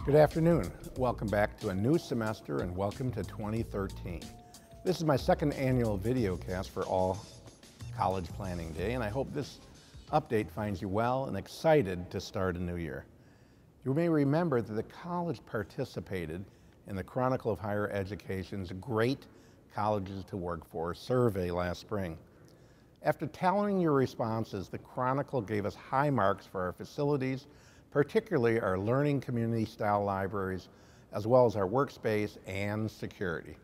Good afternoon. Welcome back to a new semester and welcome to 2013. This is my second annual video cast for All College Planning Day, and I hope this update finds you well and excited to start a new year. You may remember that the college participated in the Chronicle of Higher Education's Great Colleges to Work For survey last spring. After tallying your responses, the Chronicle gave us high marks for our facilities, particularly our learning community style libraries, as well as our workspace and security.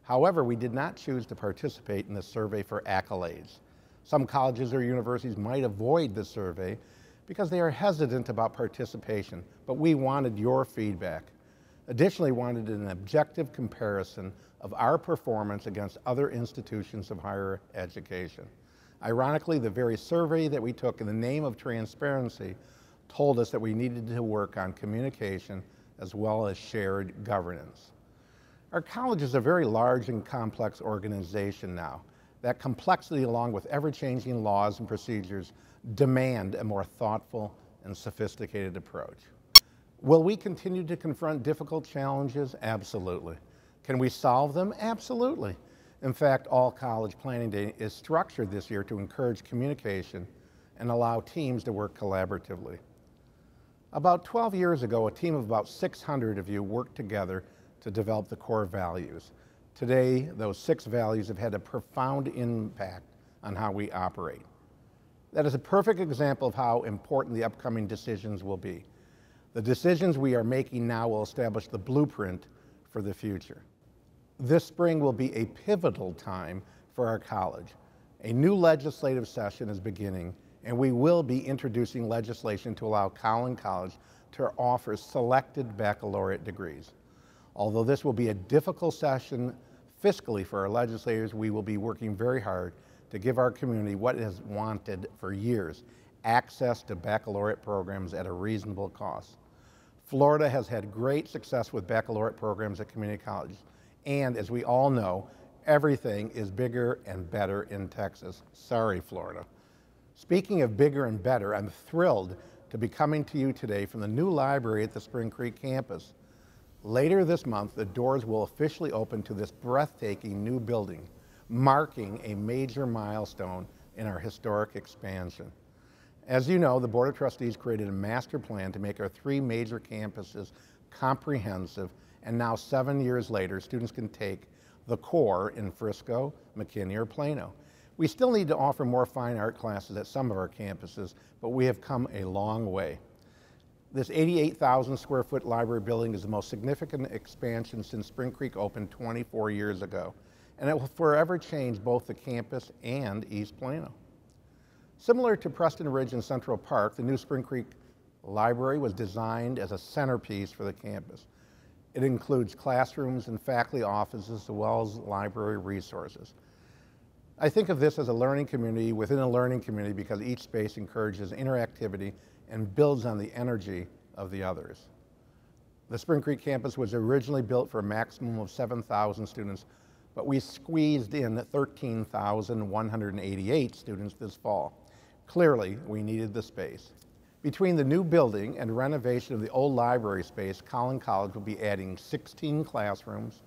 However, we did not choose to participate in this survey for accolades. Some colleges or universities might avoid the survey because they are hesitant about participation, but we wanted your feedback. Additionally, wanted an objective comparison of our performance against other institutions of higher education. Ironically, the very survey that we took in the name of transparency told us that we needed to work on communication as well as shared governance. Our college is a very large and complex organization now. That complexity, along with ever-changing laws and procedures, demand a more thoughtful and sophisticated approach. Will we continue to confront difficult challenges? Absolutely. Can we solve them? Absolutely. In fact, All College Planning Day is structured this year to encourage communication and allow teams to work collaboratively. About 12 years ago, a team of about 600 of you worked together to develop the core values. Today, those 6 values have had a profound impact on how we operate. That is a perfect example of how important the upcoming decisions will be. The decisions we are making now will establish the blueprint for the future. This spring will be a pivotal time for our college. A new legislative session is beginning, and we will be introducing legislation to allow Collin College to offer selected baccalaureate degrees. Although this will be a difficult session fiscally for our legislators, we will be working very hard to give our community what it has wanted for years: access to baccalaureate programs at a reasonable cost. Florida has had great success with baccalaureate programs at community colleges, and as we all know, everything is bigger and better in Texas. Sorry, Florida. Speaking of bigger and better, I'm thrilled to be coming to you today from the new library at the Spring Creek campus. Later this month, the doors will officially open to this breathtaking new building, marking a major milestone in our historic expansion. As you know, the Board of Trustees created a master plan to make our 3 major campuses comprehensive, and now 7 years later, students can take the core in Frisco, McKinney, or Plano. We still need to offer more fine art classes at some of our campuses, but we have come a long way. This 88,000 square foot library building is the most significant expansion since Spring Creek opened 24 years ago, and it will forever change both the campus and East Plano. Similar to Preston Ridge and Central Park, the new Spring Creek Library was designed as a centerpiece for the campus. It includes classrooms and faculty offices as well as library resources. I think of this as a learning community within a learning community because each space encourages interactivity and builds on the energy of the others. The Spring Creek campus was originally built for a maximum of 7,000 students, but we squeezed in 13,188 students this fall. Clearly, we needed the space. Between the new building and renovation of the old library space, Collin College will be adding 16 classrooms,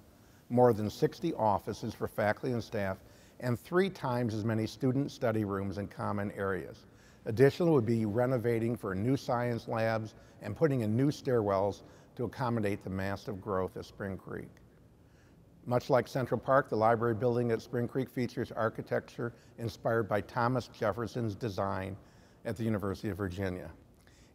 more than 60 offices for faculty and staff, and 3 times as many student study rooms and common areas. Additionally, we'll be renovating for new science labs and putting in new stairwells to accommodate the massive growth at Spring Creek. Much like Central Park, the library building at Spring Creek features architecture inspired by Thomas Jefferson's design at the University of Virginia.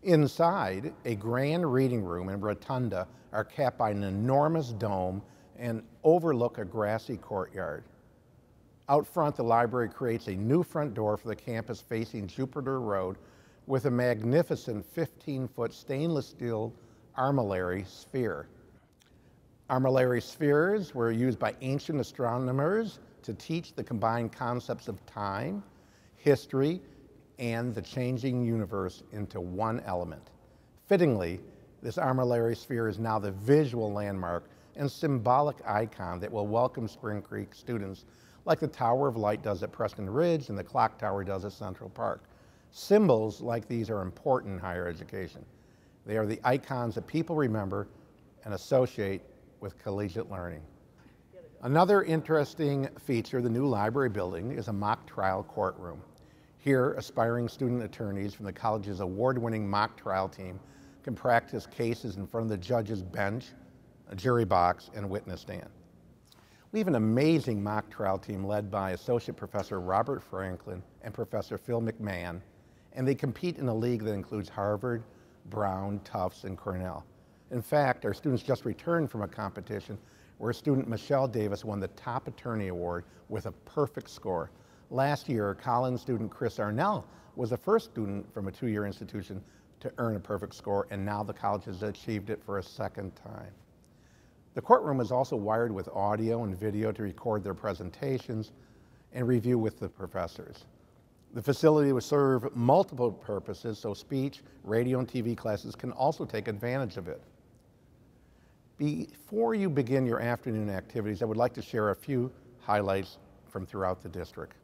Inside, a grand reading room and rotunda are capped by an enormous dome and overlook a grassy courtyard. Out front, the library creates a new front door for the campus facing Jupiter Road with a magnificent 15-foot stainless steel armillary sphere. Armillary spheres were used by ancient astronomers to teach the combined concepts of time, history, and the changing universe into one element. Fittingly, this armillary sphere is now the visual landmark and symbolic icon that will welcome Spring Creek students like the Tower of Light does at Preston Ridge and the Clock Tower does at Central Park. Symbols like these are important in higher education. They are the icons that people remember and associate with collegiate learning. Another interesting feature of the new library building is a mock trial courtroom. Here, aspiring student attorneys from the college's award-winning mock trial team can practice cases in front of the judge's bench, a jury box, and witness stand. We have an amazing mock trial team led by Associate Professor Robert Franklin and Professor Phil McMahon, and they compete in a league that includes Harvard, Brown, Tufts, and Cornell. In fact, our students just returned from a competition where student Michelle Davis won the top attorney award with a perfect score. Last year, Collins student Chris Arnell was the first student from a two-year institution to earn a perfect score, and now the college has achieved it for a second time. The courtroom is also wired with audio and video to record their presentations and review with the professors. The facility will serve multiple purposes, so speech, radio, and TV classes can also take advantage of it. Before you begin your afternoon activities, I would like to share a few highlights from throughout the district.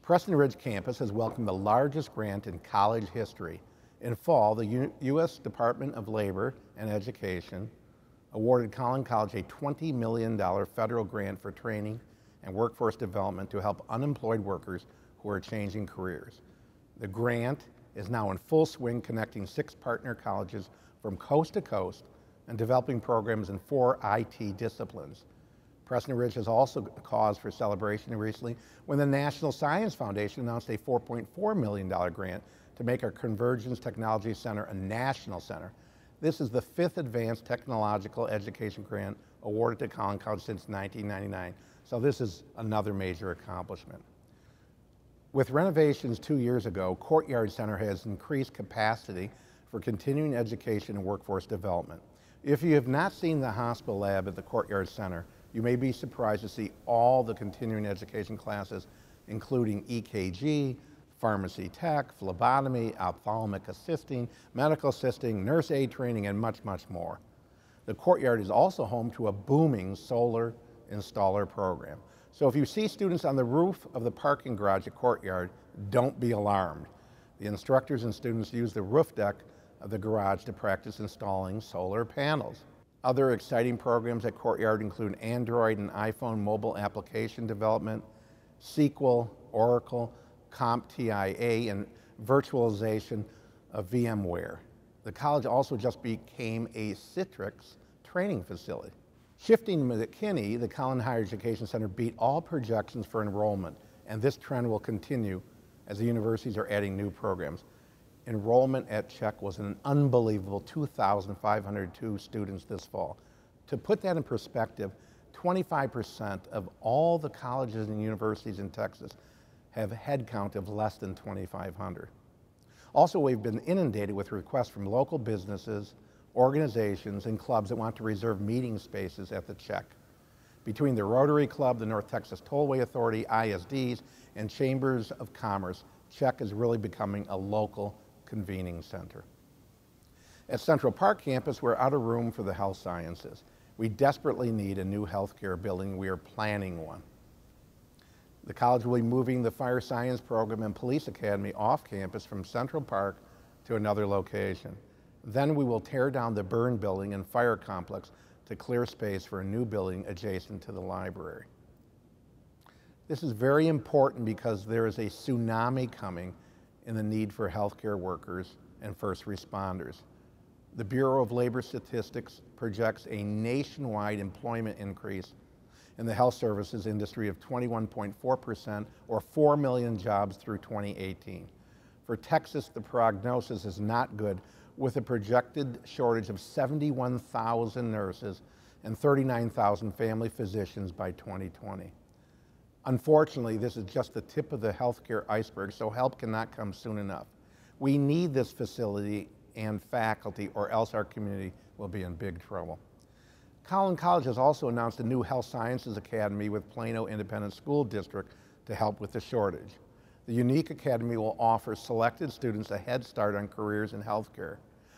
Preston Ridge campus has welcomed the largest grant in college history. In fall, the U.S. Department of Labor and Education awarded Collin College a $20 million federal grant for training and workforce development to help unemployed workers who are changing careers. The grant is now in full swing, connecting 6 partner colleges from coast to coast and developing programs in 4 IT disciplines. Preston Ridge has also cause for celebration recently when the National Science Foundation announced a $4.4 million grant to make our Convergence Technology Center a national center. This is the 5th advanced technological education grant awarded to Collin College since 1999, so this is another major accomplishment. With renovations 2 years ago, Courtyard Center has increased capacity for continuing education and workforce development. If you have not seen the hospital lab at the Courtyard Center, you may be surprised to see all the continuing education classes, including EKG, pharmacy tech, phlebotomy, ophthalmic assisting, medical assisting, nurse aid training, and much, much more. The Courtyard is also home to a booming solar installer program. So if you see students on the roof of the parking garage at Courtyard, don't be alarmed. The instructors and students use the roof deck of the garage to practice installing solar panels. Other exciting programs at Courtyard include Android and iPhone mobile application development, SQL, Oracle, CompTIA, and virtualization of VMware. The college also just became a Citrix training facility. Shifting to McKinney, the Collin Higher Education Center beat all projections for enrollment, and this trend will continue as the universities are adding new programs. Enrollment at Czech was an unbelievable 2,502 students this fall. To put that in perspective, 25% of all the colleges and universities in Texas have a head count of less than 2,500. Also, we've been inundated with requests from local businesses, organizations, and clubs that want to reserve meeting spaces at the Czech. Between the Rotary Club, the North Texas Tollway Authority, ISDs, and Chambers of Commerce, Czech is really becoming a local convening center. At Central Park campus, we're out of room for the health sciences. We desperately need a new healthcare building. We are planning one. The college will be moving the fire science program and police academy off campus from Central Park to another location. Then we will tear down the burn building and fire complex to clear space for a new building adjacent to the library. This is very important because there is a tsunami coming in the need for healthcare workers and first responders. The Bureau of Labor Statistics projects a nationwide employment increase in the health services industry of 21.4%, or 4 million jobs through 2018. For Texas, the prognosis is not good, with a projected shortage of 71,000 nurses and 39,000 family physicians by 2020. Unfortunately, this is just the tip of the healthcare iceberg, so help cannot come soon enough. We need this facility and faculty, or else our community will be in big trouble. Collin College has also announced a new Health Sciences Academy with Plano Independent School District to help with the shortage. The unique academy will offer selected students a head start on careers in healthcare,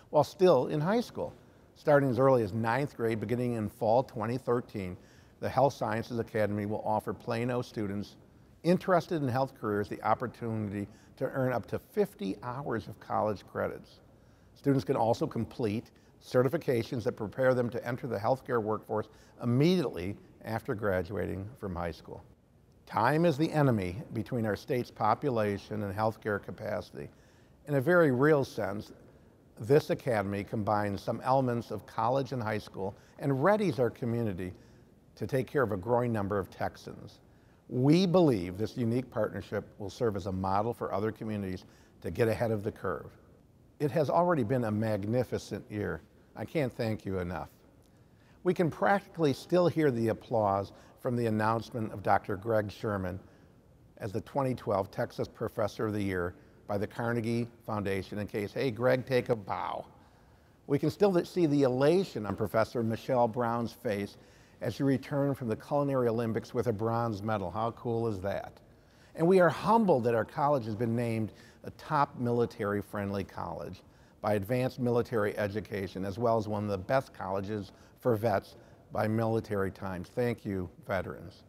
while still in high school. Starting as early as 9th grade, beginning in fall 2013, the Health Sciences Academy will offer Plano students interested in health careers the opportunity to earn up to 50 hours of college credits. Students can also complete certifications that prepare them to enter the healthcare workforce immediately after graduating from high school. Time is the enemy between our state's population and healthcare capacity. In a very real sense, this academy combines some elements of college and high school and readies our community to take care of a growing number of Texans. We believe this unique partnership will serve as a model for other communities to get ahead of the curve. It has already been a magnificent year. I can't thank you enough. We can practically still hear the applause from the announcement of Dr. Greg Sherman as the 2012 Texas Professor of the Year by the Carnegie Foundation in case, hey, Greg, take a bow. We can still see the elation on Professor Michelle Brown's face as she returned from the Culinary Olympics with a bronze medal. How cool is that? And we are humbled that our college has been named a top military-friendly college by Advanced Military Education, as well as one of the best colleges for vets by Military Times. Thank you, veterans.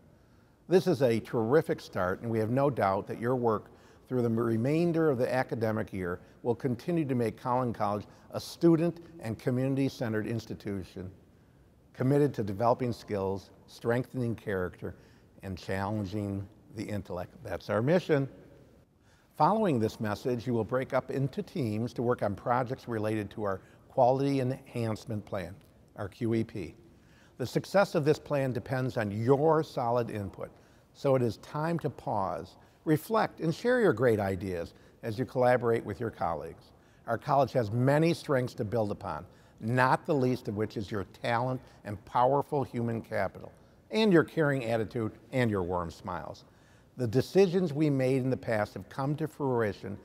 This is a terrific start, and we have no doubt that your work through the remainder of the academic year will continue to make Collin College a student and community-centered institution committed to developing skills, strengthening character, and challenging the intellect. That's our mission. Following this message, you will break up into teams to work on projects related to our Quality Enhancement Plan, our QEP. The success of this plan depends on your solid input, so it is time to pause, reflect, and share your great ideas as you collaborate with your colleagues. Our college has many strengths to build upon, not the least of which is your talent and powerful human capital, and your caring attitude and your warm smiles. The decisions we made in the past have come to fruition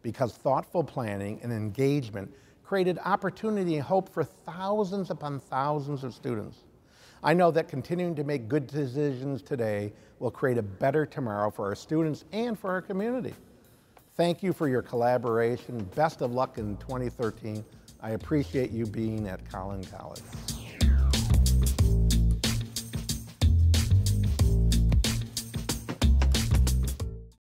because thoughtful planning and engagement created opportunity and hope for thousands upon thousands of students. I know that continuing to make good decisions today will create a better tomorrow for our students and for our community. Thank you for your collaboration. Best of luck in 2013. I appreciate you being at Collin College.